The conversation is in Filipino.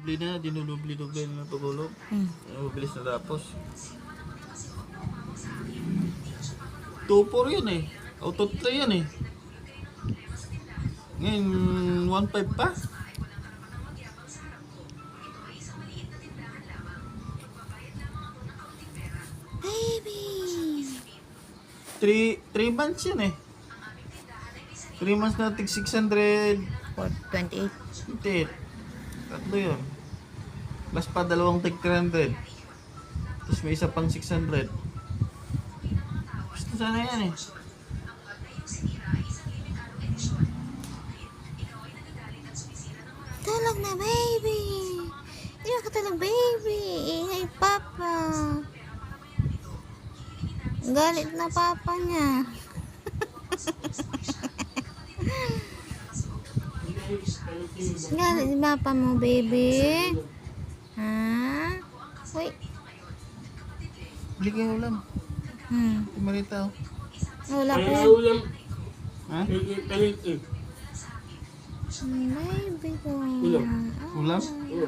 dinudubli na, dinudubli-dubli na natutulog. Mabilis na tapos. 2-4 yun eh. Auto 3 yan eh. Ngayon, 1-5 pa. Baby! 3 months yan eh. 3 months na tig 600. 28. 28. Tatlo yun. Plus pa dalawang tig 300. Tapos may isa pang 600. Gusto sana yan eh. Tulog na, baby! Hindi ka tulog, baby! Ingay, papa! Galit na papa niya. Galit si papa mo, baby? Ha? Uy. Bili kayo ulam. Marita oh. Wala pa Ay, yan. ulam. Ha? Palit eh. Baby ko. Ulam. Ulam? Oo.